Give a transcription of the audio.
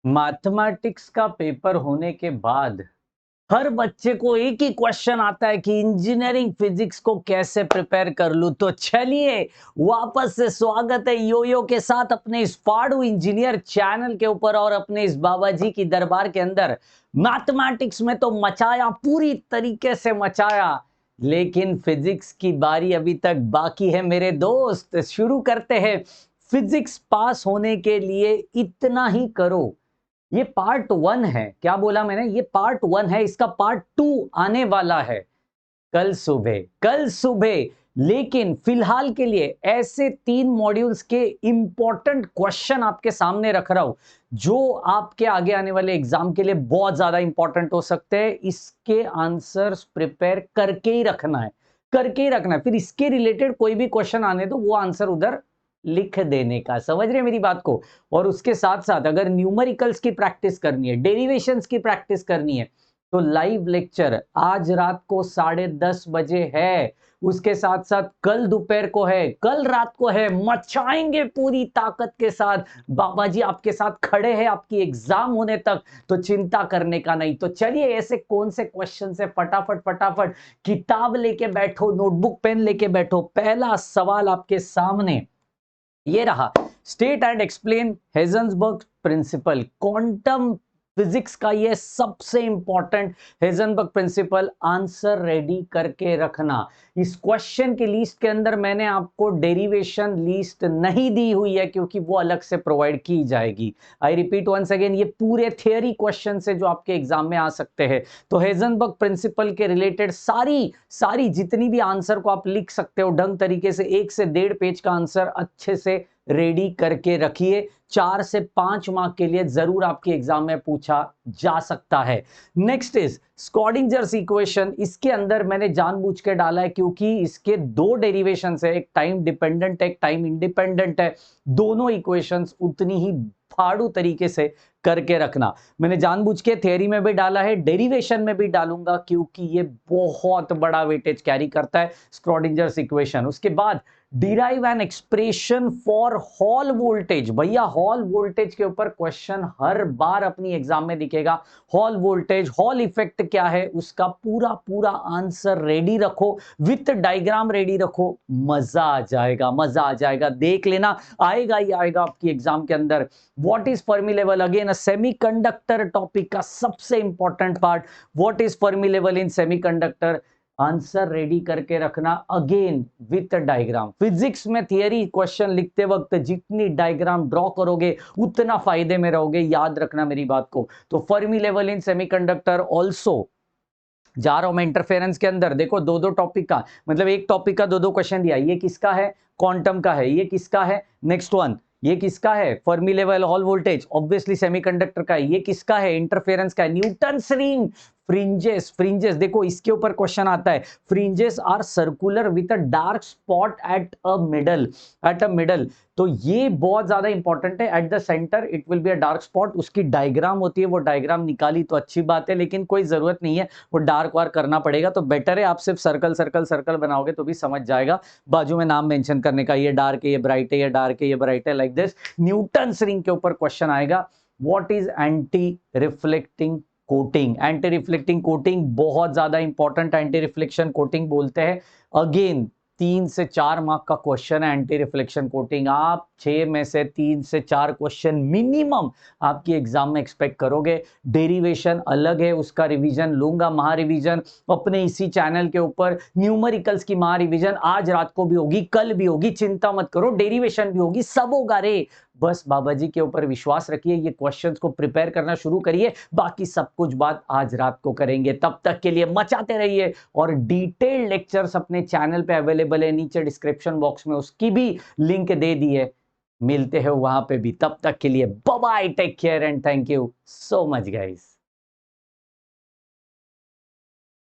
Mathematics का paper होने के बाद हर बच्चे को एक ही क्वेश्चन आता है कि इंजीनियरिंग फिजिक्स को कैसे प्रिपेयर कर लूं। तो चलिए वापस से स्वागत है योयो के साथ अपने इस फाड़ू इंजीनियर चैनल के ऊपर और अपने इस बाबा जी की दरबार के अंदर। मैथमेटिक्स में तो मचाया, पूरी तरीके से मचाया, लेकिन फिजिक्स की बारी अभी तक बाकी है मेरे दोस्त। शुरू करते हैं। फिजिक्स पास होने के लिए इतना ही करो। ये पार्ट वन है। क्या बोला मैंने? ये पार्ट वन है, इसका पार्ट टू आने वाला है कल सुबह। लेकिन फिलहाल के लिए ऐसे 3 मॉड्यूल्स के इंपॉर्टेंट क्वेश्चन आपके सामने रख रहा हूं जो आपके आगे आने वाले एग्जाम के लिए बहुत ज्यादा इंपॉर्टेंट हो सकते हैं। इसके आंसर्स प्रिपेयर करके ही रखना है। फिर इसके रिलेटेड कोई भी क्वेश्चन आने तो वो आंसर उधर लिख देने का। समझ रहे हैं मेरी बात को? और उसके साथ साथ अगर न्यूमेरिकल्स की प्रैक्टिस करनी है, डेरिवेशंस की प्रैक्टिस करनी है, तो लाइव लेक्चर आज रात को 10:30 बजे है। उसके साथ साथ कल दोपहर को है, कल रात को है। मचाएंगे पूरी ताकत के साथ। बाबा जी आपके साथ खड़े हैं आपकी एग्जाम होने तक, तो चिंता करने का नहीं। तो चलिए ऐसे कौन से क्वेश्चन से फटाफट फटाफट किताब लेके बैठो, नोटबुक पेन लेके बैठो। पहला सवाल आपके सामने ये रहा। State and explain Heisenberg principle. Quantum physics का ये सबसे important Heisenberg principle. Answer ready करके रखना। इस क्वेश्चन की लिस्ट के अंदर मैंने आपको डेरिवेशन लिस्ट नहीं दी हुई है क्योंकि वो अलग से प्रोवाइड की जाएगी। आई रिपीट वंस अगेन, ये पूरे थियरी क्वेश्चन से जो आपके एग्जाम में आ सकते हैं। तो हेजनबर्ग प्रिंसिपल के रिलेटेड सारी सारी जितनी भी आंसर को आप लिख सकते हो ढंग तरीके से, 1 से 1.5 पेज का आंसर अच्छे से रेडी करके रखिए। 4 से 5 मार्क के लिए जरूर आपके एग्जाम में पूछा जा सकता है। Next is Schrodinger's equation. इसके अंदर मैंने जानबूझ के डाला है क्योंकि इसके 2 डेरिवेशन है, एक टाइम डिपेंडेंट है, एक टाइम इंडिपेंडेंट है। दोनों इक्वेशंस उतनी ही फाड़ू तरीके से करके रखना। मैंने जानबूझ के थ्योरी में भी डाला है, डेरिवेशन में भी डालूंगा क्योंकि ये बहुत बड़ा वेटेज कैरी करता है स्क्रॉडिंजर्स इक्वेशन। उसके बाद derive an expression for hall voltage. भैया हॉल वोल्टेज के ऊपर क्वेश्चन हर बार अपनी एग्जाम में दिखेगा। हॉल वोल्टेज, हॉल इफेक्ट क्या है, उसका पूरा पूरा आंसर रेडी रखो, विथ डायग्राम रेडी रखो। मजा आ जाएगा, मजा आ जाएगा। देख लेना, आएगा ही आएगा आपकी एग्जाम के अंदर। What is Fermi level? Again semiconductor topic का सबसे important part. What is Fermi level in semiconductor? Answer ready करके रखना, अगेन विथ डायग्राम। फिजिक्स में थियरी क्वेश्चन लिखते वक्त जितनी डायग्राम ड्रॉ करोगे उतना फायदे में रहोगे, याद रखना मेरी बात को। तो Fermi level in semiconductor also जा रहा हूं मैं इंटरफेरेंस के अंदर। देखो दो दो टॉपिक का, मतलब एक टॉपिक का दो दो क्वेश्चन दिया। ये किसका है? क्वांटम का है। ये किसका है? Next one. ये किसका है? Fermi level hall voltage, obviously semiconductor का है। ये किसका है? इंटरफेरेंस का है। Newton's ring. फ्रिंजेस देखो इसके ऊपर क्वेश्चन आता है। Fringes are circular with a dark spot at a middle. तो ये बहुत ज्यादा इंपॉर्टेंट है। At the centre it will be a dark spot. उसकी डायग्राम होती है, वो डायग्राम निकाली तो अच्छी बात है, लेकिन कोई जरूरत नहीं है वो डार्क वार करना पड़ेगा। तो बेटर है आप सिर्फ सर्कल सर्कल सर्कल बनाओगे तो भी समझ जाएगा। बाजू में नाम मेंशन करने का, ये डार्क है, ये ब्राइट है, ये डार्क है, ये ब्राइट है, लाइक दिस। न्यूटन्स रिंग के ऊपर क्वेश्चन आएगा। What is anti reflecting coating? Anti reflecting coating बहुत ज्यादा इंपॉर्टेंट एंटी रिफ्लेक्शन कोटिंग बोलते हैं। अगेन 3 से 4 मार्क का क्वेश्चन है एंटी रिफ्लेक्शन कोटिंग। आप 6 में से 3 से 4 क्वेश्चन मिनिमम आपकी एग्जाम में एक्सपेक्ट करोगे। डेरिवेशन अलग है, उसका रिवीजन लूंगा, महारिवीजन अपने इसी चैनल के ऊपर। न्यूमेरिकल्स की महारिवीजन आज रात को भी होगी, कल भी होगी, चिंता मत करो। डेरिवेशन भी होगी, सब होगा रे। बस बाबा जी के ऊपर विश्वास रखिए, ये क्वेश्चंस को प्रिपेयर करना शुरू करिए, बाकी सब कुछ बात आज रात को करेंगे। तब तक के लिए मचाते रहिए। और डिटेल्ड लेक्चर्स अपने चैनल पे अवेलेबल है, नीचे डिस्क्रिप्शन बॉक्स में उसकी भी लिंक दे दी है, मिलते हैं वहां पे भी। तब तक के लिए bye bye, take care and thank you so much guys.